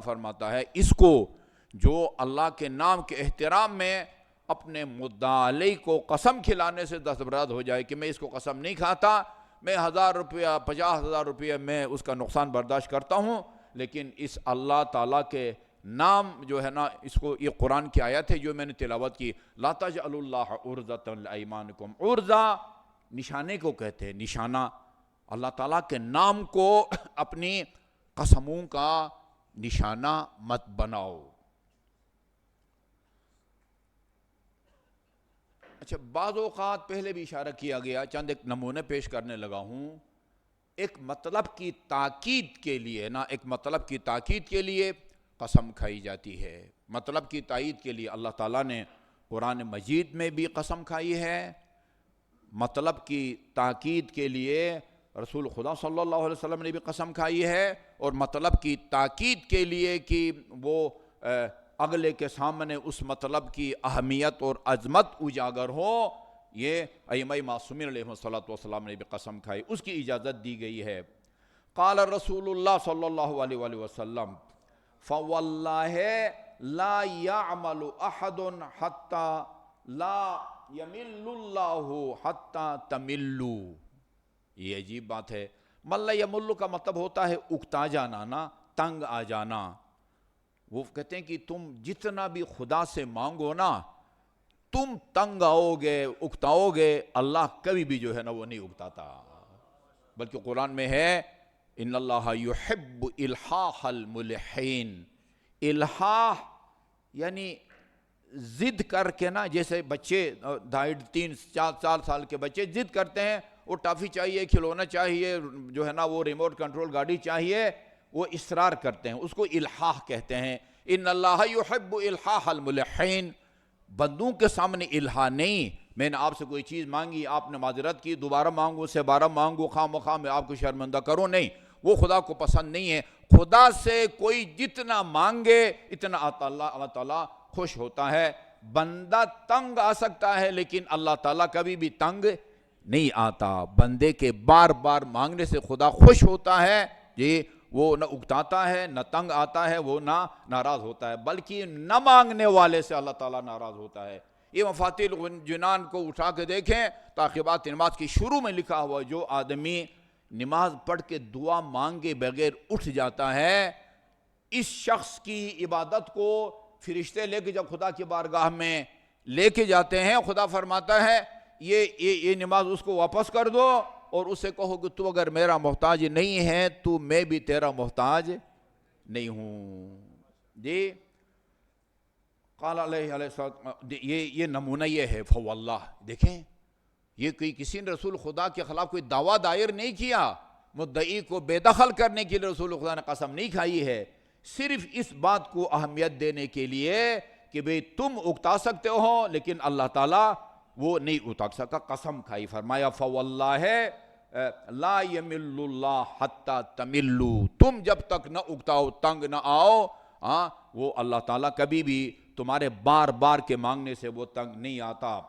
فرماتا ہے اس کو جو اللہ کے نام کے احترام میں اپنے مدعا علیہ کو قسم کھلانے سے دستبرد ہو جائے کہ میں اس کو قسم نہیں کھاتا، میں 1000 روپیہ 50,000 روپیہ میں اس کا نقصان برداشت کرتا ہوں، لیکن اس اللہ تعالیٰ کے نام جو ہے نا، اس کو یہ قرآن کی آیت ہے جو میں نے تلاوت کی، لا تجعلوا اللہ عرضۃ لایمانکم۔ عرضہ نشانے کو کہتے ہیں، نشانہ، اللہ تعالیٰ کے نام کو اپنی قسموں کا نشانہ مت بناؤ۔ اچھا، بعض اوقات پہلے بھی اشارہ کیا گیا، چند ایک نمونے پیش کرنے لگا ہوں، ایک مطلب کی تاکید کے لیے نا، ایک مطلب کی تاکید کے لیے قسم کھائی جاتی ہے۔ مطلب کی تائید کے لیے اللہ تعالیٰ نے قرآن مجید میں بھی قسم کھائی ہے، مطلب کی تاکید کے لیے رسول خدا صلی اللہ علیہ وسلم نے بھی قسم کھائی ہے، اور مطلب کی تاکید کے لیے کہ وہ اگلے کے سامنے اس مطلب کی اہمیت اور عظمت اجاگر ہو، یہ ائمہ معصومین علیہ السلام نے بھی قسم کھائی، اس کی اجازت دی گئی ہے۔ قال رسول اللہ صلی اللہ علیہ وآلہ وسلم فواللہ لا يعمل احد حتى لا يمل اللہ حتى تملوا۔ یہ عجیب بات ہے، مل یمل کا مطلب ہوتا ہے اکتا جانا نا، تنگ آ جانا۔ وہ کہتے ہیں کہ تم جتنا بھی خدا سے مانگو نا، تم تنگ آؤ گے، اکتاؤ گے، اللہ کبھی بھی جو ہے نا وہ نہیں اکتاتا، بلکہ قرآن میں ہے ان اللہ یحب الحاح الملحین۔ الحاح یعنی ضد کر کے نا، جیسے بچے 2.5 3 4 سال کے بچے ضد کرتے ہیں، وہ ٹافی چاہیے، کھلونا چاہیے، جو ہے نا وہ ریموٹ کنٹرول گاڑی چاہیے، وہ اصرار کرتے ہیں، اس کو الحاح کہتے ہیں۔ ان اللہ یحب الحاح الملحین۔ بندوں کے سامنے الحاح نہیں، میں نے آپ سے کوئی چیز مانگی، آپ نے معذرت کی، دوبارہ مانگو، اس سے 12 مانگو، خواہ مخواہ میں آپ کو شرمندہ کروں، نہیں، وہ خدا کو پسند نہیں ہے۔ خدا سے کوئی جتنا مانگے اتنا اللہ تعالیٰ خوش ہوتا ہے۔ بندہ تنگ آ سکتا ہے لیکن اللہ تعالیٰ کبھی بھی تنگ نہیں آتا۔ بندے کے بار بار مانگنے سے خدا خوش ہوتا ہے، جی، وہ نہ اکتاتا ہے، نہ تنگ آتا ہے، وہ نہ ناراض ہوتا ہے، بلکہ نہ مانگنے والے سے اللہ تعالیٰ ناراض ہوتا ہے۔ یہ مفاتیح الجنان کو اٹھا کے دیکھیں، تعقیبات نماز کی شروع میں لکھا ہوا، جو آدمی نماز پڑھ کے دعا مانگے بغیر اٹھ جاتا ہے، اس شخص کی عبادت کو فرشتے لے کے جب خدا کی بارگاہ میں لے کے جاتے ہیں، خدا فرماتا ہے یہ نماز اس کو واپس کر دو، اور اسے کہو کہ تو اگر میرا محتاج نہیں ہے تو میں بھی تیرا محتاج نہیں ہوں۔ جی، قال علیہ السلام، یہ نمونہ یہ ہے فواللہ۔ دیکھیں، یہ کسی نے رسول خدا کے خلاف کوئی دعویٰ دائر نہیں کیا، مدعی کو بے دخل کرنے کے لیے رسول خدا نے قسم نہیں کھائی ہے، صرف اس بات کو اہمیت دینے کے لیے کہ بھئی تم اکتا سکتے ہو لیکن اللہ تعالیٰ وہ نہیں اکتا سکتا، قسم کھائی، فرمایا فواللہ لا یمل اللہ حتی تملو۔ تم جب تک نہ اکتاؤ، تنگ نہ آؤ، وہ اللہ تعالیٰ کبھی بھی تمہارے بار بار کے مانگنے سے وہ تنگ نہیں آتا۔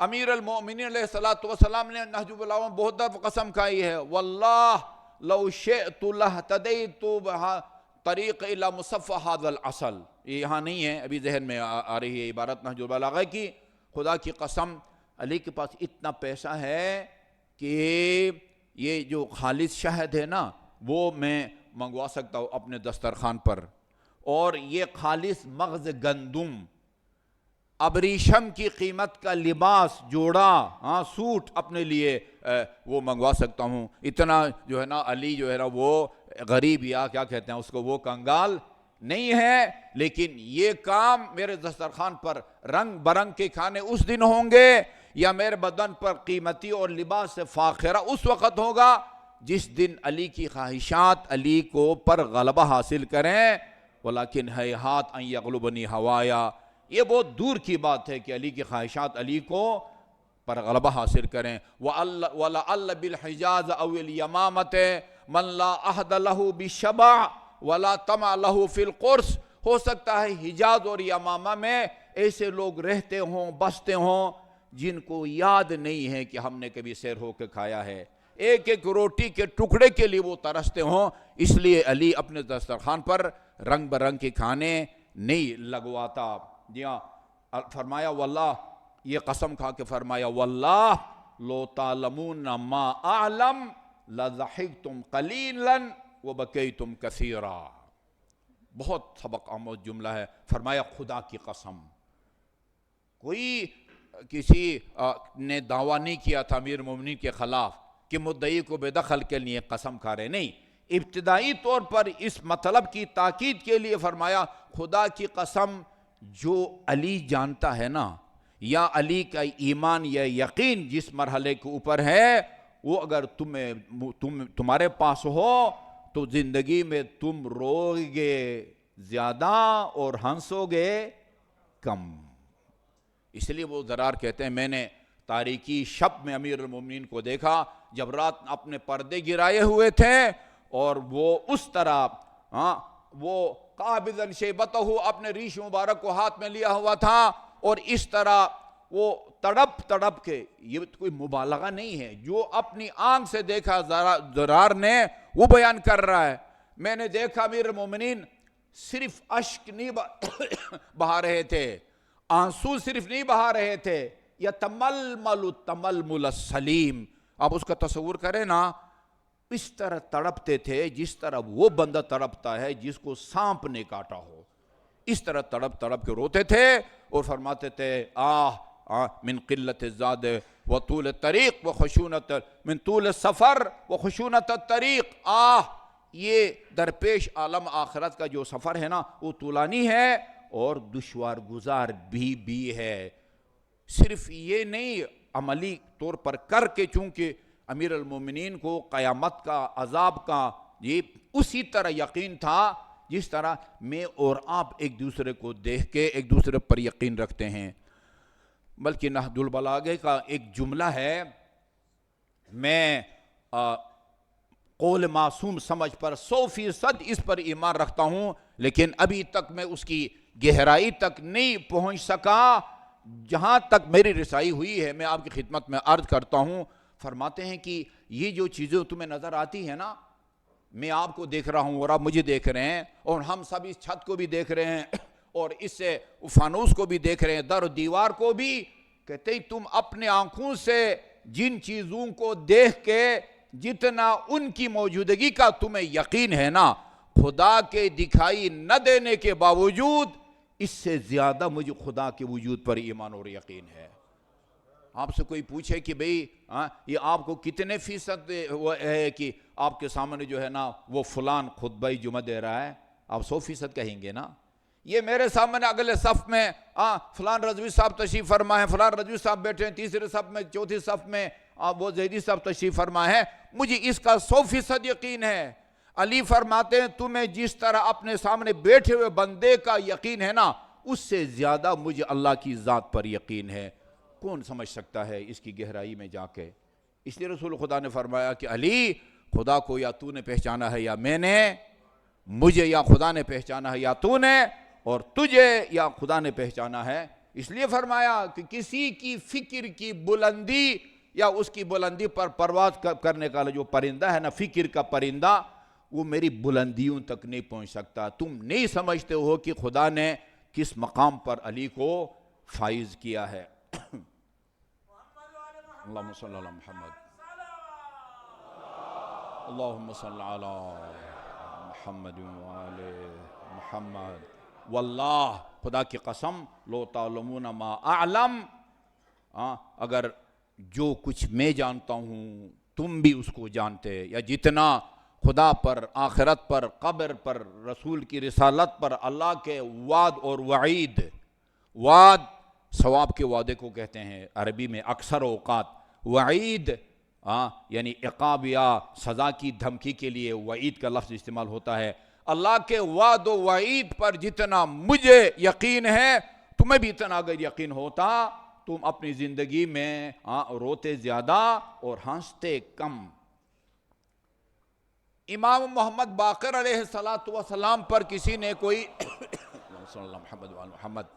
امیر المومنین علیہ السلام نے نہج البلاغہ میں بہت دفعہ قسم کھائی ہے، واللہ لو شئت لہتدیت طریق الی مصفى هذا العسل۔ یہ یہاں نہیں ہے، ابھی ذہن میں آ رہی ہے عبارت نہج البلاغہ کی۔ خدا کی قسم، علی کے پاس اتنا پیسہ ہے کہ یہ جو خالص شہد ہے نا وہ میں منگوا سکتا ہوں اپنے دسترخوان پر، اور یہ خالص مغز گندم، ابریشم کی قیمت کا لباس، جوڑا، سوٹ اپنے لیے وہ منگوا سکتا ہوں۔ اتنا جو ہے نا علی جو ہے نا وہ غریب، یا کیا کہتے ہیں اس کو، وہ کنگال نہیں ہے، لیکن یہ کام میرے دسترخوان پر رنگ برنگ کے کھانے اس دن ہوں گے، یا میرے بدن پر قیمتی اور لباس سے فاخرہ اس وقت ہوگا جس دن علی کی خواہشات علی کو پر غلبہ حاصل کریں۔ ولیکن ہیہات ان یغلبنی ہوایا، یہ بہت دور کی بات ہے کہ علی کی خواہشات علی کو پر غلبہ حاصل کریں۔ وَلَعَلَّ بِالْحِجَازِ أَوِ الْيَمَامَةِ مَنْ لَا أَحْدَ لَهُ بِالشَّبَعِ وَلَا طَمَعَ لَهُ فِي الْقُرْصِ۔ ہو سکتا ہے حجاز اور یمامہ میں ایسے لوگ رہتے ہوں، بستے ہوں، جن کو یاد نہیں ہے کہ ہم نے کبھی سیر ہو کے کھایا ہے، ایک ایک روٹی کے ٹکڑے کے لیے وہ ترستے ہوں، اس لیے علی اپنے دسترخوان پر رنگ برنگ کے کھانے نہیں لگواتا۔ جی ہاں، فرمایا واللہ، یہ قسم کھا کے فرمایا واللہ لو تعلمون ما اعلم لضحکتم قلیلا وبکیتم کثیرا۔ بہت سبق آموز جملہ ہے۔ فرمایا خدا کی قسم، کوئی کسی نے دعویٰ نہیں کیا تھا امیر المومنین کے خلاف کہ مدعی کو بے دخل کے لیے قسم کھا رہے، نہیں، ابتدائی طور پر اس مطلب کی تاکید کے لیے فرمایا خدا کی قسم، جو علی جانتا ہے نا، یا علی کا ایمان یا یقین جس مرحلے کے اوپر ہے، وہ اگر تمہارے پاس ہو تو زندگی میں تم رو گے زیادہ اور ہنسو گے کم۔ اس لیے وہ ضرار کہتے ہیں میں نے تاریکی شب میں امیر المومنین کو دیکھا جب رات اپنے پردے گرائے ہوئے تھے اور وہ اس طرح وہ قابضاً شیبتہ اپنے ریش مبارک کو ہاتھ میں لیا ہوا تھا اور اس طرح وہ تڑپ تڑپ کے، یہ کوئی مبالغہ نہیں ہے، جو اپنی آنکھ سے دیکھا ضرار نے وہ بیان کر رہا ہے۔ میں نے دیکھا امیر المومنین صرف اشک نہیں بہا رہے تھے، آنسو صرف نہیں بہا رہے تھے، یتململ تململ السلیم۔ آپ اس کا تصور کریں نا، اس طرح تڑپتے تھے جس طرح وہ بندہ تڑپتا ہے جس کو سانپ نے کاٹا ہو، اس طرح تڑپ تڑپ کے روتے تھے اور فرماتے تھے من قلت الزاد وطول الطریق وخشونت من طول السفر وخشونت الطریق۔ یہ درپیش عالم آخرت کا جو سفر ہے نا وہ طولانی ہے اور دشوار گزار بھی ہے۔ صرف یہ نہیں، عملی طور پر کر کے، چونکہ امیر المومنین کو قیامت کا عذاب کا یہ اسی طرح یقین تھا جس طرح میں اور آپ ایک دوسرے کو دیکھ کے ایک دوسرے پر یقین رکھتے ہیں۔ بلکہ نہج البلاغہ کا ایک جملہ ہے، میں قول معصوم سمجھ پر 100% اس پر ایمان رکھتا ہوں، لیکن ابھی تک میں اس کی گہرائی تک نہیں پہنچ سکا، جہاں تک میری رسائی ہوئی ہے میں آپ کی خدمت میں عرض کرتا ہوں۔ فرماتے ہیں کہ یہ جو چیزیں تمہیں نظر آتی ہیں نا، میں آپ کو دیکھ رہا ہوں اور آپ مجھے دیکھ رہے ہیں، اور ہم سب اس چھت کو بھی دیکھ رہے ہیں اور اس سے فانوس کو بھی دیکھ رہے ہیں، در و دیوار کو بھی، کہتے ہیں تم اپنے آنکھوں سے جن چیزوں کو دیکھ کے جتنا ان کی موجودگی کا تمہیں یقین ہے نا، خدا کے دکھائی نہ دینے کے باوجود اس سے زیادہ مجھے خدا کے وجود پر ایمان اور یقین ہے۔ آپ سے کوئی پوچھے کہ بھئی یہ آپ کو کتنے فیصد ہے کہ آپ کے سامنے جو ہے نا وہ فلان خطبہ جمعہ دے رہا ہے، آپ 100% کہیں گے نا۔ یہ میرے سامنے اگلے صف میں فلان رضوی صاحب تشریف فرما ہے، فلان رضوی صاحب بیٹھے ہیں تیسرے صف میں، چوتھی صف میں وہ زیدی صاحب تشریف فرما ہے، مجھے اس کا 100% یقین ہے۔ علی فرماتے ہیں تمہیں جس طرح اپنے سامنے بیٹھے ہوئے بندے کا یقین ہے نا، اس سے زیادہ مجھے اللہ کی ذات پر یقین ہے۔ کون سمجھ سکتا ہے اس کی گہرائی میں جا کے؟ اس لیے رسول خدا نے فرمایا کہ علی، خدا کو یا تو نے پہچانا ہے یا میں نے، مجھے یا خدا نے پہچانا ہے یا تو نے، اور تجھے یا خدا نے پہچانا ہے۔ اس لیے فرمایا کہ کسی کی فکر کی بلندی یا اس کی بلندی پر پرواز کرنے کا جو پرندہ ہے نا، فکر کا پرندہ، وہ میری بلندیوں تک نہیں پہنچ سکتا۔ تم نہیں سمجھتے ہو کہ خدا نے کس مقام پر علی کو فائز کیا ہے۔ اللہم صلی علی محمد، اللہم صلی علی محمد وآل محمد۔ واللہ، خدا کی قسم، لو تعلمون ما اعلم، اگر جو کچھ میں جانتا ہوں تم بھی اس کو جانتے، یا جتنا خدا پر، آخرت پر، قبر پر، رسول کی رسالت پر، اللہ کے وعد اور وعید، وعد ثواب کے وعدے کو کہتے ہیں عربی میں اکثر اوقات، وعید یعنی عقاب یا سزا کی دھمکی کے لیے وعید کا لفظ استعمال ہوتا ہے۔ اللہ کے وعد و وعید پر جتنا مجھے یقین ہے تمہیں بھی اتنا اگر یقین ہوتا تم اپنی زندگی میں روتے زیادہ اور ہنستے کم۔ امام محمد باقر علیہ السلام پر کسی نے کوئی محمد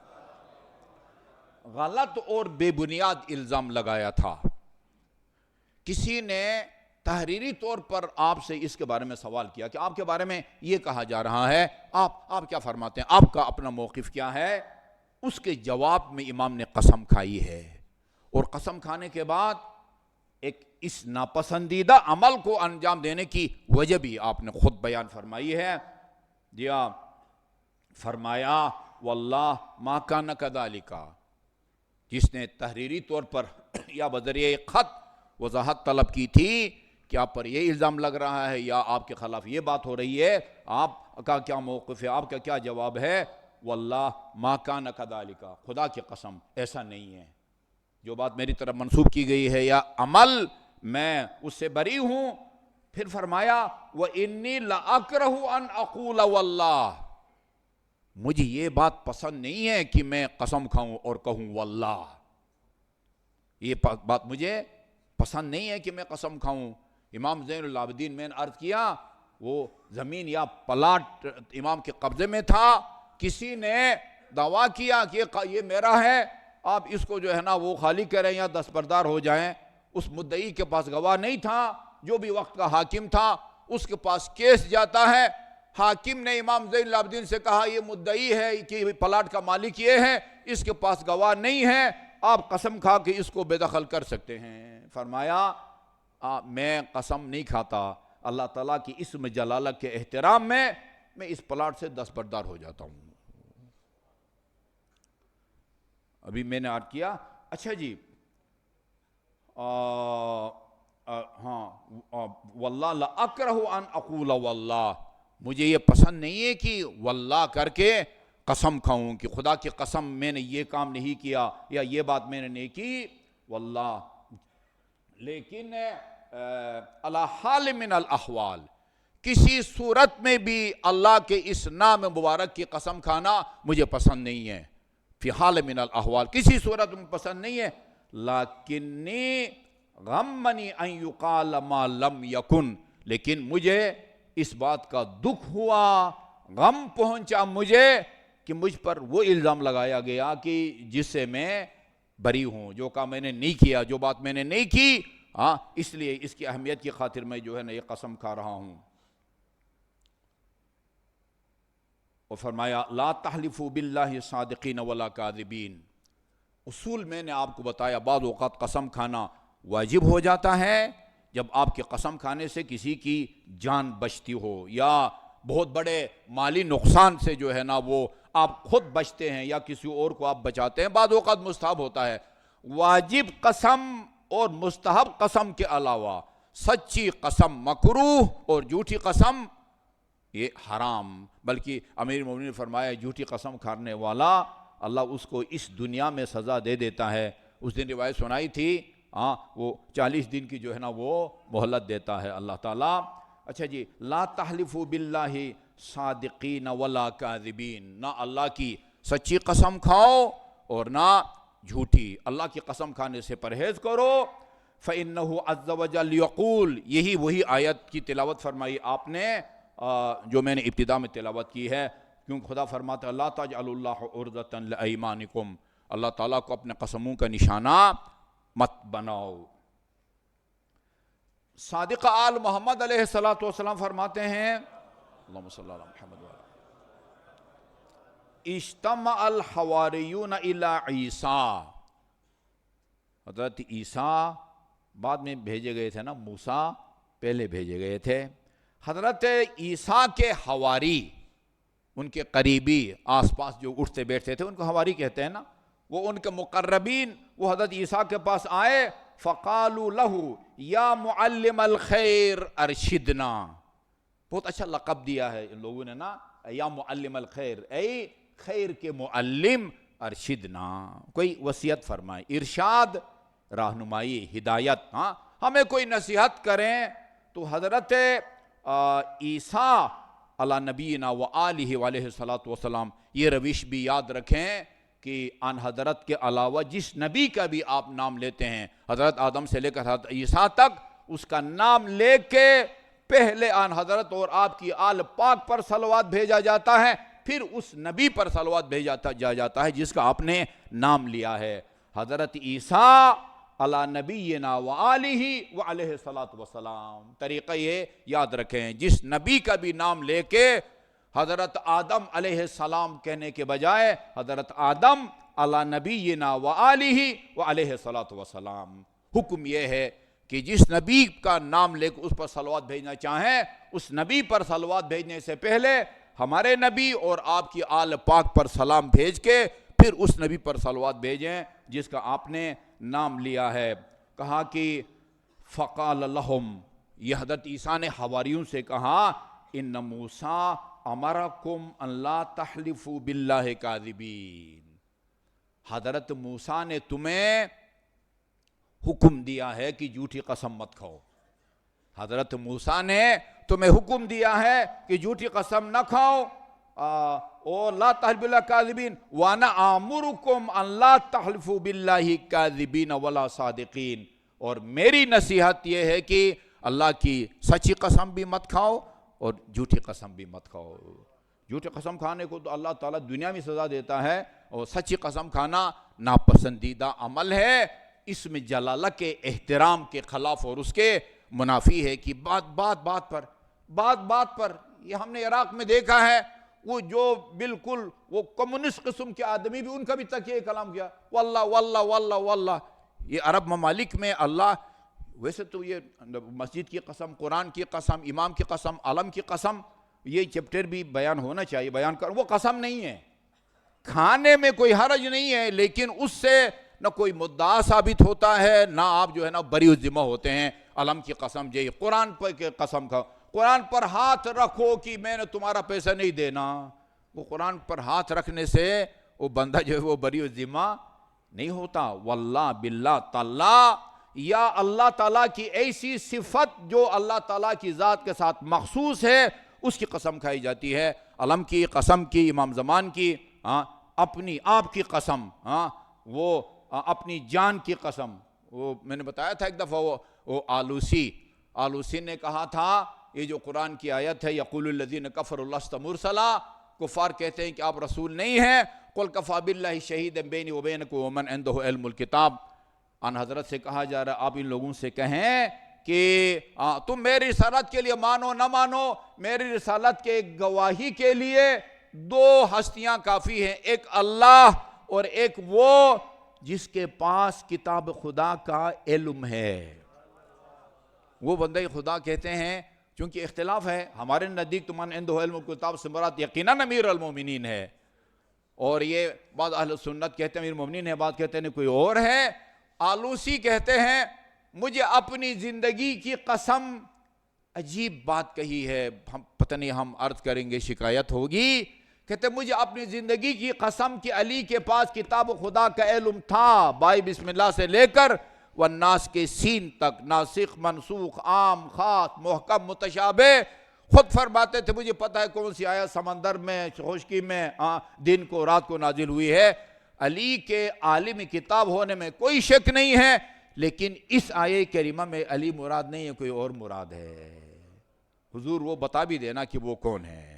غلط اور بے بنیاد الزام لگایا تھا۔ کسی نے تحریری طور پر آپ سے اس کے بارے میں سوال کیا کہ آپ کے بارے میں یہ کہا جا رہا ہے، آپ کیا فرماتے ہیں، آپ کا اپنا موقف کیا ہے؟ اس کے جواب میں امام نے قسم کھائی ہے، اور قسم کھانے کے بعد ایک اس ناپسندیدہ عمل کو انجام دینے کی وجہ بھی آپ نے خود بیان فرمائی ہے۔ دیا فرمایا واللہ ما کان کذالک، جس نے تحریری طور پر یا بذریعہ خط وضاحت طلب کی تھی کہ آپ پر یہ الزام لگ رہا ہے یا آپ کے خلاف یہ بات ہو رہی ہے، آپ کا کیا موقف ہے، آپ کا کیا جواب ہے؟ واللہ ما کان کذالک، خدا کی قسم ایسا نہیں ہے، جو بات میری طرف منسوب کی گئی ہے یا عمل میں اس سے بری ہوں۔ پھر فرمایا وَإِنِّي لَأَكْرَهُ أَنْ أَقُولَ وَاللَّهِ، مجھے یہ بات پسند نہیں ہے کہ میں قسم کھاؤں اور کہوں واللہ، یہ بات مجھے پسند نہیں ہے کہ میں قسم کھاؤں۔ امام زین العابدین میں نے عرض کیا وہ زمین یا پلاٹ امام کے قبضے میں تھا، کسی نے دعویٰ کیا کہ یہ میرا ہے، آپ اس کو جو ہے نا وہ خالی کریں یا دستبردار ہو جائیں۔ اس مدعی کے پاس گواہ نہیں تھا، جو بھی وقت کا حاکم تھا اس کے پاس کیس جاتا ہے، حاکم نے امام زین العابدین سے کہا یہ مدعی ہے کہ پلاٹ کا مالک یہ ہے، اس کے پاس گواہ نہیں ہے، آپ قسم کھا کے اس کو بے دخل کر سکتے ہیں۔ فرمایا میں قسم نہیں کھاتا، اللہ تعالیٰ کی اسم جلالہ کے احترام میں اس پلاٹ سے دستبردار ہو جاتا ہوں۔ ابھی میں نے عرض کیا اچھا جی ہاں واللہ لا اکرہ ان اقول واللہ، مجھے یہ پسند نہیں ہے کہ واللہ کر کے قسم کھاؤں کہ خدا کی قسم میں نے یہ کام نہیں کیا یا یہ بات میں نے نہیں کی واللہ، لیکن علی حال من الاحوال، کسی صورت میں بھی اللہ کے اس نام مبارک کی قسم کھانا مجھے پسند نہیں ہے، فی حال من الاحوال، کسی صورت میں پسند نہیں ہے، لیکنی غمنی ان یقال ما لم یکن، لیکن مجھے اس بات کا دکھ ہوا، غم پہنچا مجھے کہ مجھ پر وہ الزام لگایا گیا کہ جس سے میں بری ہوں، جو کام میں نے نہیں کیا، جو بات میں نے نہیں کی، اس لیے اس کی اہمیت کی خاطر میں جو ہے نا یہ قسم کھا رہا ہوں۔ اور فرمایا لا تحلفوا باللہ صادقین ولا کاذبین، اصول میں نے آپ کو بتایا بعض اوقات قسم کھانا واجب ہو جاتا ہے جب آپ کے قسم کھانے سے کسی کی جان بچتی ہو یا بہت بڑے مالی نقصان سے جو ہے نا وہ آپ خود بچتے ہیں یا کسی اور کو آپ بچاتے ہیں، بعض اوقات مستحب ہوتا ہے۔ واجب قسم اور مستحب قسم کے علاوہ سچی قسم مکروہ اور جھوٹی قسم یہ حرام، بلکہ امیر المومنین نے فرمایا جھوٹی قسم کھانے والا اللہ اس کو اس دنیا میں سزا دے دیتا ہے۔ اس دن روایت سنائی تھی وہ 40 دن کی جو ہے نا وہ مہلت دیتا ہے اللہ تعالیٰ۔ اچھا جی لا تحلفوا باللہ صادقین ولا کاذبین، نہ اللہ کی سچی قسم کھاؤ اور نہ جھوٹی، اللہ کی قسم کھانے سے پرہیز کرو۔ فإنہ عز وجل یقول، یہی وہی آیت کی تلاوت فرمائی آپ نے جو میں نے ابتدا میں تلاوت کی ہے، کیونکہ خدا فرماتا ہے لا تجعلوا اللہ عرضۃ لایمانکم، اللہ تعالیٰ کو اپنے قسموں کا نشانہ مت بناؤ۔ صادق آل محمد علیہ السلام فرماتے ہیں اللہم صلی اللہ علیہ محمد وعلیہ اجتمع الحواریون الی عیسیٰ، حضرت عیسیٰ بعد میں بھیجے گئے تھے نا، موسیٰ پہلے بھیجے گئے تھے۔ حضرت عیسیٰ کے حواری، ان کے قریبی آس پاس جو اٹھتے بیٹھتے تھے ان کو حواری کہتے ہیں نا، وہ ان کے مقربین وہ حضرت عیسیٰ کے پاس آئے، فقالوا لہ یا معلم الخیر ارشدنا، بہت اچھا لقب دیا ہے ان لوگوں نے نا، یا معلم الخیر، اے خیر کے معلم ارشدنا، کوئی وصیت فرمائے، ارشاد رہنمائی ہدایت، ہمیں کوئی نصیحت کریں تو حضرت عیسیٰ علی نبینا و آلہ علیہ السلام یہ روش بھی یاد رکھیں کہ ان حضرت کے علاوہ جس نبی کا بھی آپ نام لیتے ہیں، حضرت آدم سے لے کر حضرت عیسیٰ تک، اس کا نام لے کے پہلے ان حضرت اور آپ کی آل پاک پر صلوات بھیجا جاتا ہے، پھر اس نبی پر صلوات بھیجا جاتا ہے جس کا آپ نے نام لیا ہے۔ حضرت عیسیٰ علی نبینا و آلہ و علیہ الصلاۃ والسلام. طریقہ یہ یاد رکھیں، جس نبی کا بھی نام لے کے حضرت آدم علیہ السلام کہنے کے بجائے حضرت آدم علی نبینا و آلہ و علیہ الصلاۃ والسلام. حکم یہ ہے کہ جس نبی کا نام لے کے اس پر صلوات بھیجنا چاہیں، اس نبی پر صلوات بھیجنے سے پہلے ہمارے نبی اور آپ کی آل پاک پر سلام بھیج کے پھر اس نبی پر صلوات بھیجیں جس کا آپ نے نام لیا ہے. کہا کہ فقال لہم، یہ حضرت عیسیٰ نے حواریوں سے کہا، ان موسیٰ امرکم ان لا تحلفوا باللہ کاذبین، حضرت موسیٰ نے تمہیں حکم دیا ہے کہ جھوٹی قسم مت کھاؤ. حضرت موسیٰ نے تمہیں حکم دیا ہے کہ جھوٹی قسم نہ کھاؤ، اور لا تحلفوا باللہ کاذبین وانا آمرکم ان لا تحلفوا باللہ کاذبین ولا صادقین، اور میری نصیحت یہ ہے کہ اللہ کی سچی قسم بھی مت کھاؤ اور جھوٹی قسم بھی مت کھاؤ. جھوٹی قسم کھانے کو تو اللہ تعالیٰ دنیا میں سزا دیتا ہے، اور سچی قسم کھانا ناپسندیدہ عمل ہے. اس میں جلالہ کے احترام کے خلاف اور اس کے منافی ہے کہ بات پر یہ ہم نے عراق میں دیکھا ہے، وہ جو بالکل وہ کمیونسٹ قسم کے آدمی بھی ان کا بھی تکیہ کلام کیا، واللہ واللہ واللہ واللہ. یہ عرب ممالک میں اللہ، ویسے تو یہ مسجد کی قسم، قرآن کی قسم، امام کی قسم، علم کی قسم، یہ چیپٹر بھی بیان ہونا چاہیے، بیان کر. وہ قسم نہیں ہے، کھانے میں کوئی حرج نہیں ہے، لیکن اس سے نہ کوئی مدعا ثابت ہوتا ہے، نہ آپ جو ہے نا بری الذمہ ہوتے ہیں. علم کی قسم جی، قرآن پر کے قسم کھاؤ، قرآن پر ہاتھ رکھو کہ میں نے تمہارا پیسہ نہیں دینا. وہ قرآن پر ہاتھ رکھنے سے وہ بندہ جو ہے وہ بری الذمہ نہیں ہوتا. واللہ باللہ تعالیٰ، یا اللہ تعالیٰ کی ایسی صفت جو اللہ تعالیٰ کی ذات کے ساتھ مخصوص ہے اس کی قسم کھائی جاتی ہے. علم کی قسم کی، امام زمان کی، اپنی آپ کی قسم، وہ اپنی جان کی قسم. وہ میں نے بتایا تھا ایک دفعہ وہ آلوسی نے کہا تھا، یہ جو قرآن کی آیت ہے، یقول الذین کفروا لست مرسلا، کفار کہتے ہیں کہ آپ رسول نہیں ہیں، قل کفی باللہ شہیدا بینی و بینکم ومن عندہ علم الکتاب. ان حضرت سے کہا جا رہا ہے آپ ان لوگوں سے کہیں کہ تم میری رسالت کے لیے مانو نہ مانو، میری رسالت کے گواہی کے لیے دو ہستیاں کافی ہیں، ایک اللہ اور ایک وہ جس کے پاس کتاب خدا کا علم ہے. وہ بندہ خدا کہتے ہیں، چونکہ اختلاف ہے، ہمارے نزدیک تمہارے عندہ علم الکتاب سے مراد یقیناً امیر المومنین ہے، اور یہ بعض اہل سنت کہتے ہیں امیر المومنین ہے، بعض کہتے ہیں کوئی اور ہے. آلوسی کہتے ہیں مجھے اپنی زندگی کی قسم، عجیب بات کہی ہے، ہم پتہ نہیں ہم عرض کریں گے شکایت ہوگی. کہتے مجھے اپنی زندگی کی قسم کہ علی کے پاس کتاب خدا کا علم تھا، بائی بسم اللہ سے لے کر والناس کے سین تک، ناسخ منسوخ، عام خاص، محکم متشابہ. خود فرماتے تھے مجھے پتہ ہے کون سی آیت سمندر میں خشکی میں دن کو رات کو نازل ہوئی ہے. علی کے عالم کتاب ہونے میں کوئی شک نہیں ہے، لیکن اس آیے کریمہ میں علی مراد نہیں ہے، کوئی اور مراد ہے. حضور وہ بتا بھی دینا کہ وہ کون ہے.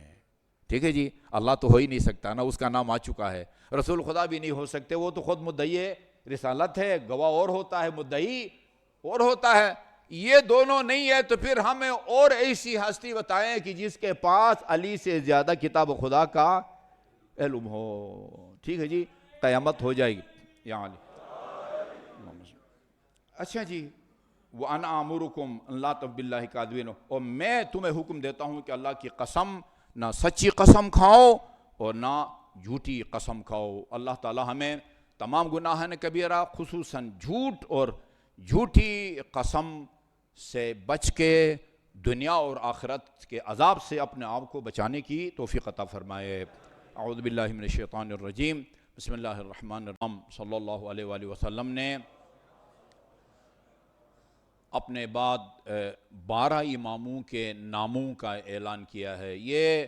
ٹھیک ہے جی، اللہ تو ہو ہی نہیں سکتا نا، اس کا نام آ چکا ہے. رسول خدا بھی نہیں ہو سکتے، وہ تو خود مدعی رسالت ہے، گواہ اور ہوتا ہے، مدعی اور ہوتا ہے. یہ دونوں نہیں ہے تو پھر ہمیں اور ایسی ہستی بتائیں کہ جس کے پاس علی سے زیادہ کتاب خدا کا علم ہو. ٹھیک ہے جی، قیامت ہو جائے گی یا علی. اچھا جی، وَأَنَا أَمُرُكُمْ أَن لَا تَحْلِفُوا بِاللَّهِ كَاذِبِينَ، اور میں تمہیں حکم دیتا ہوں کہ اللہ کی قسم نہ سچی قسم کھاؤ اور نہ جھوٹی قسم کھاؤ. اللہ تعالی ہمیں تمام گناہان کبیرہ خصوصاً جھوٹ اور جھوٹی قسم سے بچ کے دنیا اور آخرت کے عذاب سے اپنے آپ کو بچانے کی توفیق عطا فرمائے. اعوذ باللہ من الشیطان الرجیم، بسم اللہ الرحمن الرحیم. صلی اللہ علیہ وآلہ وسلم نے اپنے بعد 12 اماموں کے ناموں کا اعلان کیا ہے. یہ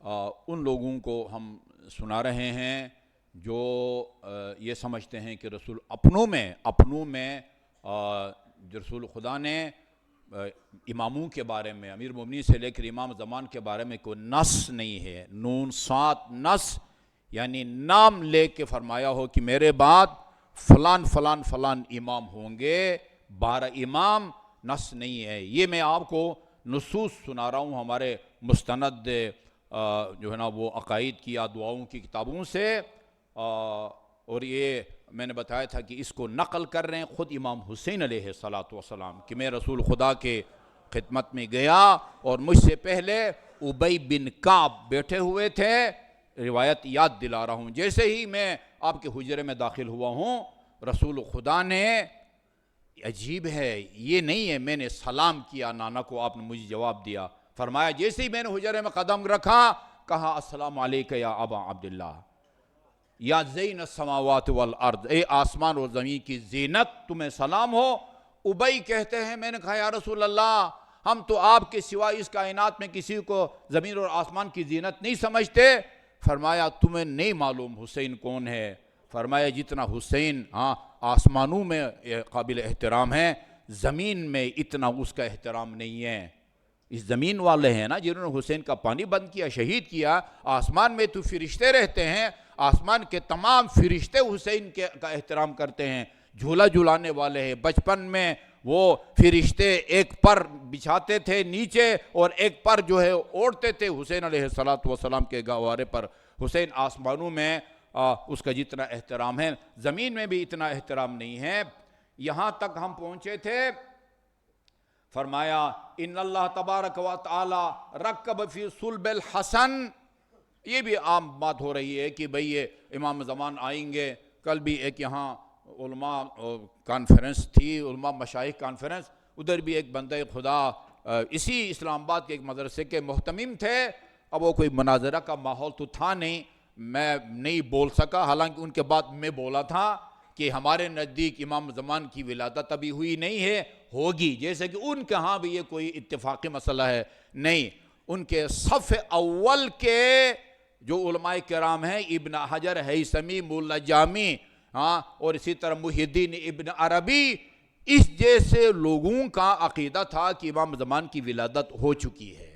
ان لوگوں کو ہم سنا رہے ہیں جو یہ سمجھتے ہیں کہ رسول اپنوں میں جو رسول خدا نے اماموں کے بارے میں، امیر مومنین سے لے کر امام زمان کے بارے میں کوئی نص نہیں ہے. نون صاد نص، یعنی نام لے کے فرمایا ہو کہ میرے بعد فلان فلان فلان امام ہوں گے، 12 امام نص نہیں ہے۔ یہ میں آپ کو نصوص سنا رہا ہوں ہمارے مستند جو ہے نا وہ عقائد کی یا دعاؤں کی کتابوں سے، اور یہ میں نے بتایا تھا کہ اس کو نقل کر رہے ہیں خود امام حسین علیہ الصلوۃ والسلام کہ میں رسول خدا کے خدمت میں گیا اور مجھ سے پہلے ابی بن کعب بیٹھے ہوئے تھے، روایت یاد دلا رہا ہوں، جیسے ہی میں آپ کے حجرے میں داخل ہوا ہوں رسول خدا نے، عجیب ہے یہ نہیں ہے میں نے سلام کیا نانا کو، آپ نے مجھے جواب دیا، فرمایا جیسے ہی میں نے حجرے میں قدم رکھا کہا السلام علیکہ یا ابا عبداللہ یا زین السماوات والارض، اے آسمان اور زمین کی زینت تمہیں سلام ہو۔ ابی کہتے ہیں میں نے کہا یا رسول اللہ ہم تو آپ کے سوا اس کائنات میں کسی کو زمین اور آسمان کی زینت نہیں سمجھتے۔ فرمایا تمہیں نہیں معلوم حسین کون ہے؟ فرمایا جتنا حسین آسمانوں میں قابل احترام ہے، زمین میں اتنا اس کا احترام نہیں ہے۔ اس زمین والے ہیں نا جنہوں نے حسین کا پانی بند کیا، شہید کیا، آسمان میں تو فرشتے رہتے ہیں، آسمان کے تمام فرشتے حسین کا احترام کرتے ہیں، جھولا جھولانے والے ہیں۔ بچپن میں وہ فرشتے ایک پر بچھاتے تھے نیچے اور ایک پر جو ہے اوڑھتے تھے حسین علیہ السلام کے گہوارے پر۔ حسین آسمانوں میں اس کا جتنا احترام ہے زمین میں بھی اتنا احترام نہیں ہے۔ یہاں تک ہم پہنچے تھے، فرمایا ان اللہ تبارک و تعالی رکب فی صلب الحسن، یہ بھی عام بات ہو رہی ہے کہ بھئی یہ امام زمان آئیں گے۔ کل بھی ایک یہاں علماء کانفرنس تھی، علماء مشائخ کانفرنس، ادھر بھی ایک بندہ خدا اسی اسلام آباد کے ایک مدرسے کے محتمم تھے، اب وہ کوئی مناظرہ کا ماحول تو تھا نہیں، میں نہیں بول سکا، حالانکہ ان کے بعد میں بولا تھا کہ ہمارے نزدیک امام زمان کی ولادت ابھی ہوئی نہیں ہے، ہوگی، جیسے کہ ان کے ہاں بھی یہ کوئی اتفاقی مسئلہ ہے نہیں۔ ان کے صف اول کے جو علماء کرام ہیں، ابن حجر ہیثمی، مولا جامی، اور اسی طرح محی الدین ابن عربی، اس جیسے لوگوں کا عقیدہ تھا کہ امام زمان کی ولادت ہو چکی ہے۔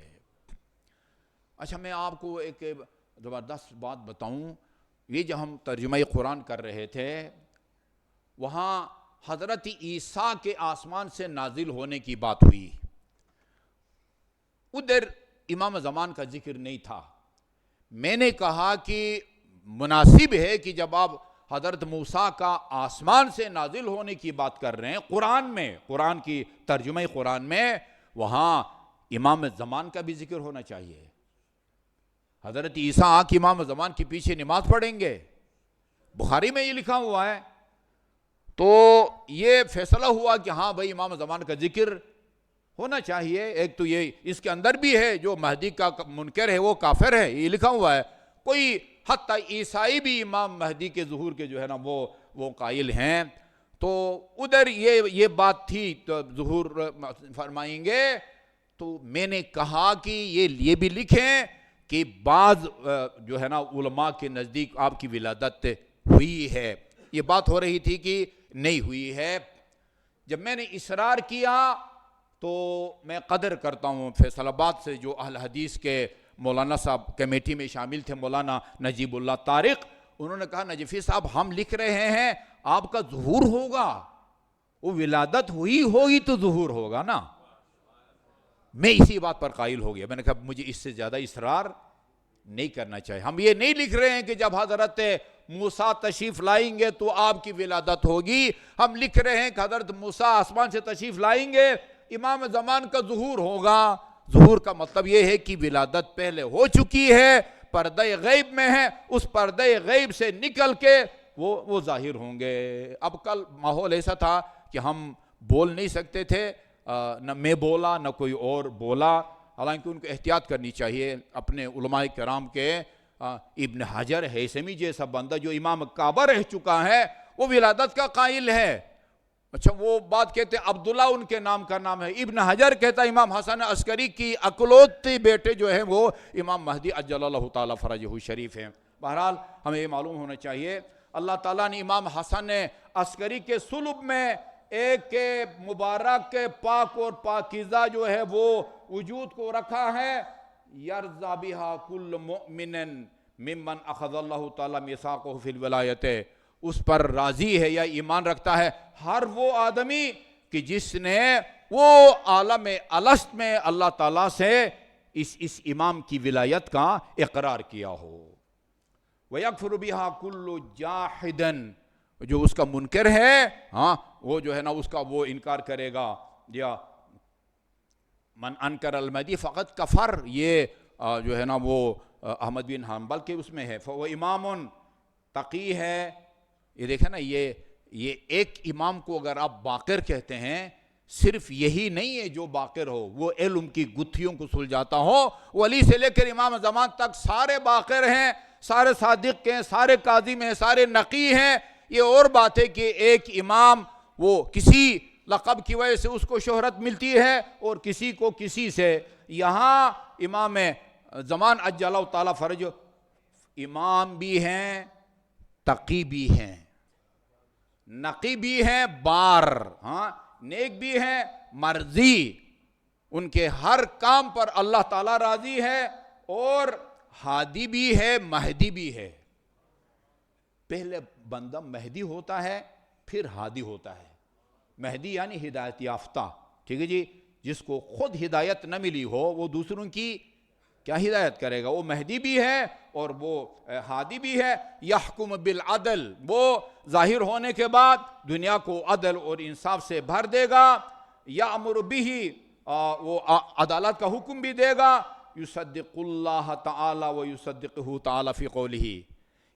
اچھا میں آپ کو ایک زبردست بات بتاؤں، یہ جو ہم ترجمہ قرآن کر رہے تھے وہاں حضرت عیسیٰ کے آسمان سے نازل ہونے کی بات ہوئی، ادھر امام زمان کا ذکر نہیں تھا۔ میں نے کہا کہ مناسب ہے کہ جب آپ حضرت موسیٰ کا آسمان سے نازل ہونے کی بات کر رہے ہیں قرآن میں، قرآن کی ترجمہ قرآن میں، وہاں امام زمان کا بھی ذکر ہونا چاہیے۔ حضرت عیسیٰ آ کے امام زمان کے پیچھے نماز پڑھیں گے، بخاری میں یہ لکھا ہوا ہے، تو یہ فیصلہ ہوا کہ ہاں بھائی امام زمان کا ذکر ہونا چاہیے۔ ایک تو یہ اس کے اندر بھی ہے جو مہدی کا منکر ہے وہ کافر ہے، یہ لکھا ہوا ہے، کوئی حتیٰ عیسائی بھی امام مہدی کے ظہور کے جو ہے نا وہ قائل ہیں، تو ادھر یہ بات تھی تو ظہور فرمائیں گے۔ تو میں نے کہا کہ یہ بھی لکھیں کہ بعض جو ہے نا علماء کے نزدیک آپ کی ولادت ہوئی ہے، یہ بات ہو رہی تھی کہ نہیں ہوئی ہے۔ جب میں نے اصرار کیا تو میں قدر کرتا ہوں فیصل آباد سے جو اہل حدیث کے مولانا صاحب کمیٹی میں شامل تھے، مولانا نجیب اللہ طارق، انہوں نے کہا نجفی صاحب ہم لکھ رہے ہیں آپ کا ظہور ہوگا، وہ ولادت ہوئی ہوگی تو ظہور ہوگا نا۔ میں اسی بات پر قائل ہو گیا، میں نے کہا مجھے اس سے زیادہ اصرار نہیں کرنا چاہیے۔ ہم یہ نہیں لکھ رہے ہیں کہ جب حضرت موسیٰ تشریف لائیں گے تو آپ کی ولادت ہوگی، ہم لکھ رہے ہیں کہ حضرت موسیٰ آسمان سے تشریف لائیں گے، امام زمان کا ظہور ہوگا۔ ظہور کا مطلب یہ ہے کہ ولادت پہلے ہو چکی ہے، پردہ غیب میں ہے، اس پردہ غیب سے نکل کے وہ ظاہر ہوں گے۔ اب کل ماحول ایسا تھا کہ ہم بول نہیں سکتے تھے، نہ میں بولا نہ کوئی اور بولا، حالانکہ ان کو احتیاط کرنی چاہیے اپنے علماء کرام کے۔ ابن حجر ہیثمی جیسا بندہ جو امام کعبہ رہ چکا ہے وہ ولادت کا قائل ہے۔ اچھا وہ بات کہتے ہیں عبداللہ ان کے نام کا نام ہے، ابن حجر کہتا ہے امام حسن عسکری کی اکلوتی بیٹے جو ہیں وہ امام مہدی عجل اللہ تعالی فرجہ شریف ہیں۔ بہرحال ہمیں یہ معلوم ہونا چاہیے اللہ تعالیٰ نے امام حسن عسکری کے صلب میں ایک مبارک پاک اور پاکیزہ جو ہے وہ وجود کو رکھا ہے، یرضا بہا کل مؤمن ممن اخذ اللہ تعالی میثاقہ فی الولایت، اس پر راضی ہے یا ایمان رکھتا ہے ہر وہ آدمی کہ جس نے وہ عالم الست میں اللہ تعالیٰ سے اس امام کی ولایت کا اقرار کیا ہو۔ وَيَكْفُرُ بِهَا كُلُّ جَاحِدٍ، جو اس کا منکر ہے وہ جو ہے نا اس کا وہ انکار کرے گا، یا من انکر المہدی فقط کفر، یہ جو ہے نا وہ احمد بن حنبل کے اس میں ہے، وہ امام تقی ہے۔ یہ دیکھیں نا یہ ایک امام کو اگر آپ باقر کہتے ہیں، صرف یہی نہیں ہے جو باقر ہو، وہ علم کی گتھیوں کو سلجھاتا ہو، ولی سے لے کر امام زمان تک سارے باقر ہیں، سارے صادق ہیں، سارے کاظم ہیں، سارے نقی ہیں۔ یہ اور بات ہے کہ ایک امام وہ کسی لقب کی وجہ سے اس کو شہرت ملتی ہے اور کسی کو کسی سے۔ یہاں امام زمان عجل اللہ تعالیٰ فرج امام بھی ہیں، تقی بھی ہیں، نقی بھی ہیں، بار نیک بھی ہیں، مرضی، ان کے ہر کام پر اللہ تعالیٰ راضی ہے، اور ہادی بھی ہے، مہدی بھی ہے۔ پہلے بندہ مہدی ہوتا ہے، پھر ہادی ہوتا ہے۔ مہدی یعنی ہدایت یافتہ، ٹھیک ہے جی، جس کو خود ہدایت نہ ملی ہو وہ دوسروں کی کیا ہدایت کرے گا، وہ مہدی بھی ہے اور وہ ہادی بھی ہے۔ یحکم بالعدل، وہ ظاہر ہونے کے بعد دنیا کو عدل اور انصاف سے بھر دے گا۔ یامر بہ، وہ عدالت کا حکم بھی دے گا۔ یصدق اللہ تعالی و یصدقہ تعالی فی قولہ،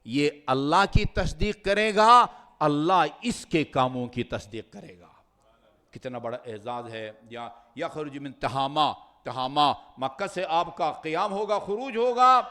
یہ اللہ کی تصدیق کرے گا، اللہ اس کے کاموں کی تصدیق کرے گا۔ کتنا بڑا اعزاز ہے۔ یا یخرج من تہامہ، مکہ سے آپ کا قیام ہوگا، خروج ہوگا،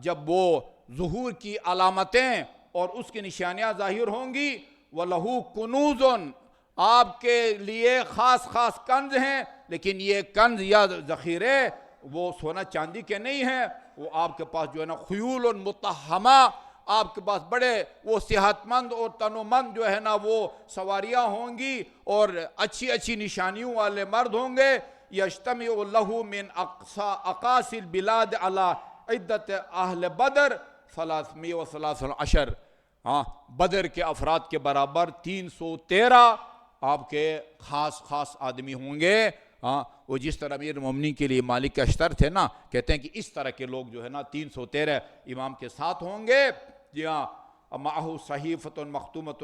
جب وہ ظہور کی علامتیں اور اس کی نشانیاں ظاہر ہوں گی۔ وَلَهُ كُنُوزٌ، آپ کے لیے خاص خاص کنز ہیں، لیکن یہ کنز یا ذخیرے وہ سونا چاندی کے نہیں ہیں، وہ آپ کے پاس جو ہے نا خیول متہمہ، آپ کے پاس بڑے وہ صحت مند اور تنومند جو ہے نا وہ سواریاں ہوں گی، اور اچھی اچھی نشانیوں والے مرد ہوں گے۔ یجتمع له من اقاصی البلاد علی عدت اہل بدر 313، بدر کے افراد کے برابر 313 آپ کے خاص خاص آدمی ہوں گے۔ وہ جس طرح امیر المومنین کے لیے مالک اشتر تھے نا، کہتے ہیں کہ اس طرح کے لوگ جو ہے نا 313 امام کے ساتھ ہوں گے۔ جی ہاں، معہ صحیفۃ مختومۃ،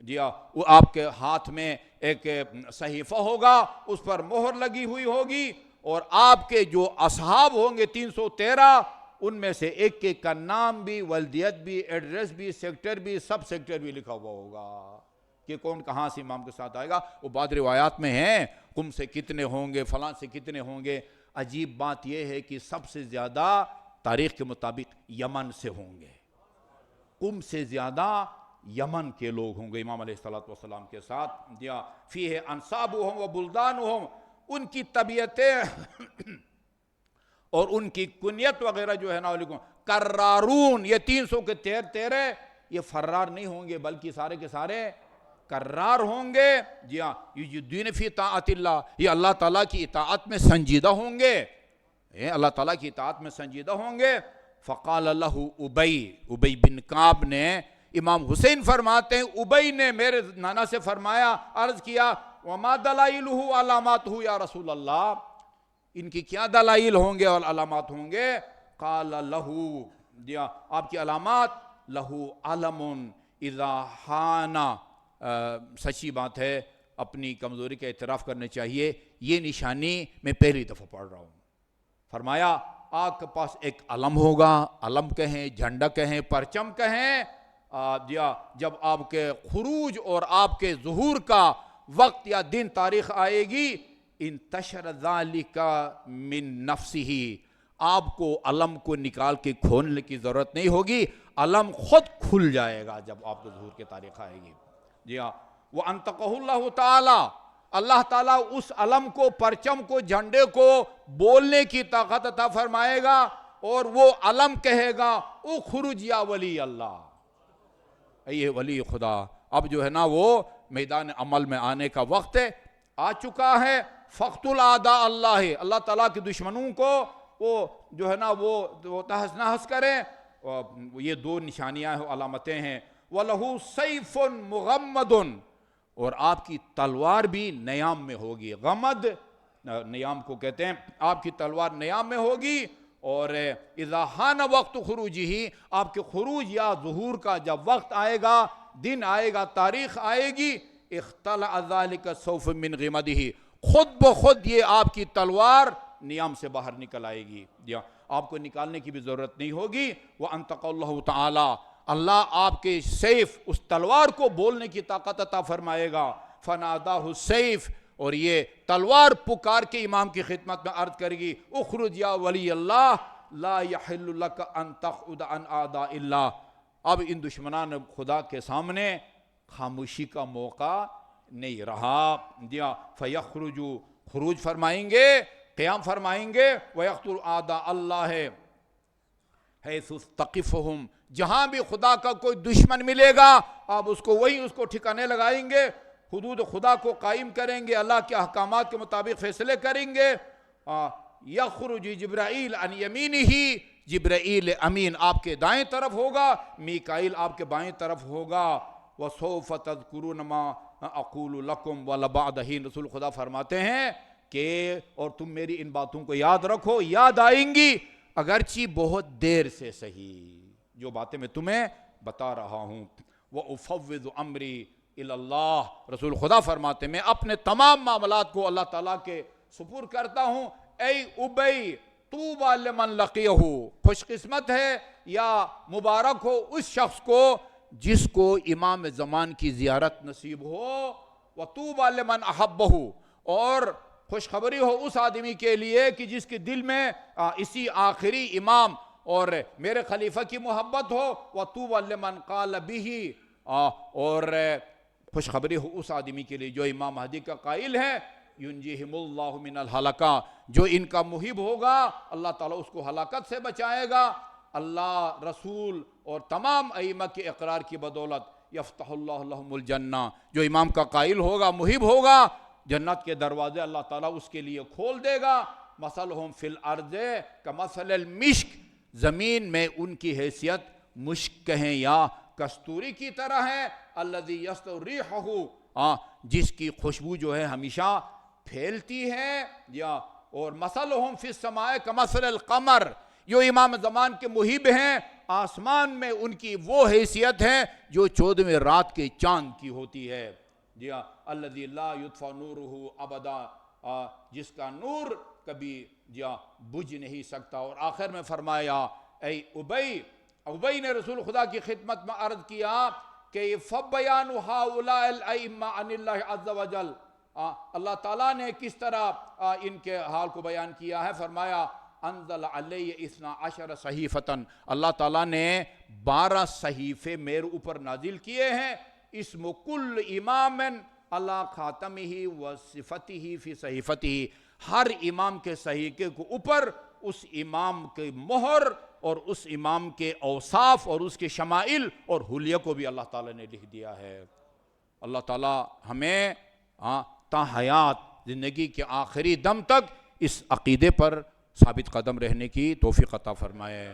جی ہاں، وہ آپ کے ہاتھ میں ایک صحیفہ ہوگا، اس پر مہر لگی ہوئی ہوگی، اور آپ کے جو اصحاب ہوں گے 313، ان میں سے ایک ایک کا نام بھی، ولدیت بھی، ایڈریس بھی، سیکٹر بھی، سب سیکٹر بھی لکھا ہوا ہوگا کہ کون کہاں سے امام کے ساتھ آئے گا۔ وہ بعض روایات میں ہیں قم سے کتنے ہوں گے، فلاں سے کتنے ہوں گے۔ عجیب بات یہ ہے کہ سب سے زیادہ تاریخ کے مطابق یمن سے ہوں گے، قم سے زیادہ یمن کے لوگ ہوں گے امام علیہ السلام کے ساتھ۔ یا فیہ انصابہم و بلدانہم، ان کی طبیعتیں اور ان کی کنیت وغیرہ جو ہے نا کرارون، یہ 300 کے 13 یہ فرار نہیں ہوں گے بلکہ سارے کے سارے کرار ہوں گے۔ جی ہاں، یجدون فی طاعت اللہ، یہ اللہ تعالیٰ کی اطاعت میں سنجیدہ ہوں گے، اللہ تعالیٰ کی اطاعت میں سنجیدہ ہوں گے۔ فقال اللہ ابی بن کعب نے، امام حسین فرماتے ہیں ابی نے میرے نانا سے فرمایا، عرض کیا وما دلائلہ علاماتہ یا رسول اللہ، ان کی کیا دلائل ہوں گے اور علامات ہوں گے؟ قال لہو، جی آپ کی علامات، لہو علم اذا حانا، سچی بات ہے، اپنی کمزوری کا اعتراف کرنے چاہیے، یہ نشانی میں پہلی دفعہ پڑھ رہا ہوں۔ فرمایا آپ کے پاس ایک علم ہوگا، علم کہیں، جھنڈا کہیں، پرچم کہیں، جب آپ کے خروج اور آپ کے ظہور کا وقت یا دن تاریخ آئے گی، انتشر ذالک من نفسہ، آپ کو علم کو نکال کے کھولنے کی ضرورت نہیں ہوگی، علم خود کھل جائے گا جب آپ کے ظہور کی تاریخ آئے گی۔ جی ہاں، وَأَنْتَقَهُ اللَّهُ تَعَالَى، اللہ تعالیٰ اس علم کو، پرچم کو، جھنڈے کو بولنے کی طاقت عطا فرمائے گا، اور وہ علم کہے گا اخرج یا ولی اللہ، اے ولی خدا۔ اب جو ہے نا وہ میدان عمل میں آنے کا وقت ہے، آ چکا ہے۔ فَقْتُلْ أَعْدَاءَ اللَّهِ، اللہ تعالیٰ کے دشمنوں کو وہ جو ہے نا وہ تحس نحس کریں۔ یہ دو نشانیاں ہیں، علامتیں ہیں۔ وَلَهُ سَيْفٌ مُغَمَّدٌ، اور آپ کی تلوار بھی نیام میں ہوگی. غمد نیام کو کہتے ہیں. آپ کی تلوار نیام میں ہوگی. اور اذا حان وقت خروجہ، آپ کے خروج یا ظہور کا جب وقت آئے گا، دن آئے گا، تاریخ آئے گی، اختلع ذلک السیف من غمدہ، خود بخود یہ آپ کی تلوار نیام سے باہر نکل آئے گی. یا آپ کو نکالنے کی بھی ضرورت نہیں ہوگی. وَأَنْطَقَ اللَّهُ تَعَالَى، اللہ آپ کے سیف، اس تلوار کو بولنے کی طاقت عطا فرمائے گا. فَنَادَاهُ السَّيْفُ، اور یہ تلوار پکار کے امام کی خدمت میں عرض کرے گی، اخرج یا ولی اللہ لا یحل لک ان تقعد عن اعداء اللہ. اب ان دشمنان خدا کے سامنے خاموشی کا موقع نہیں رہا. دیا فیخرج، خروج فرمائیں گے، قیام فرمائیں گے. وَيَقْتُلُ أَعْدَاءَ اللَّهِ حَيْثُ اسْتَقِفُهُمْ، جہاں بھی خدا کا کوئی دشمن ملے گا آپ اس کو وہیں اس کو ٹھکانے لگائیں گے، حدود خدا کو قائم کریں گے، اللہ کے احکامات کے مطابق فیصلے کریں گے. یخرج جبرائیل عن یمینہ، جبرائیل امین آپ کے دائیں طرف ہوگا، میکائیل آپ کے بائیں طرف ہوگا. وَسَوْفَ تَذْكُرُونَ مَا أَقُولُ لَكُمْ وَلَبَعْدَ حِينٍ، رسول خدا فرماتے ہیں کہ اور تم میری ان باتوں کو یاد رکھو، یاد آئیں گی اگرچہ بہت دیر سے صحیح، جو باتیں میں تمہیں بتا رہا ہوں. وَأُفَوِّضُ أَمْرِي إِلَى اللَّهِ، رسول خدا فرماتے ہیں میں اپنے تمام معاملات کو اللہ تعالیٰ کے سپرد کرتا ہوں. اے ابی طوبی لمن لقیہ، خوش قسمت ہے یا مبارک ہو اس شخص کو جس کو امام زمان کی زیارت نصیب ہو. وطوبی لمن احبہ، اور خوشخبری ہو اس آدمی کے لیے کہ جس کے دل میں اسی آخری امام اور میرے خلیفہ کی محبت ہو. وطوبی لمن قال بہ، اور خوشخبری ہو اس آدمی کے لیے جو امام مہدی کا قائل ہے. ینجیہم اللہ من الہلکہ، جو ان کا محب ہوگا اللہ تعالیٰ اس کو ہلاکت سے بچائے گا. اللہ، رسول اور تمام ائمہ کے اقرار کی بدولت یفتح اللہ لہم الجنہ، جو امام کا قائل ہوگا، محب ہوگا، جنت کے دروازے اللہ تعالیٰ اس کے لیے کھول دے گا. مثلہم فی الارض کمثل المشک، زمین میں ان کی حیثیت مشک کہیں یا کستوری کی طرح ہے. الذی یستر ریحہ، جس کی خوشبو جو ہے ہمیشہ پھیلتی ہے. یا اور مثلہم فی السماء کمثل القمر، جو امام زمان کے محب ہیں آسمان میں ان کی وہ حیثیت ہے جو 14ویں رات کے چاند کی ہوتی ہے. جی ہاں، الذی لا یطفأ نورہ ابدا، جس کا نور کبھی بجھ نہیں سکتا. اور آخر میں فرمایا اے ابی نے رسول خدا کی خدمت میں عرض کیا کہ فَبَيَانُ هَؤُلَاءِ الْأَئِمَّةِ عَنِ اللَّهِ عَزَّ وَجَلَّ، اللہ تعالیٰ نے کس طرح ان کے حال کو بیان کیا ہے. فرمایا انزل علی 12 صحیفتاً، اللہ تعالیٰ نے 12 صحیفے میرے اوپر نازل کیے ہیں. اسم کل امام علی خاتمہ وصفتہ فی صحیفتہ، ہر امام کے صحیفے کے اوپر اس امام کے مہر اور اس امام کے اوصاف اور اس کے شمائل اور حلیہ کو بھی اللہ تعالیٰ نے لکھ دیا ہے. اللہ تعالیٰ ہمیں تا حیات زندگی کے آخری دم تک اس عقیدے پر ثابت قدم رہنے کی توفیق عطا فرمائے.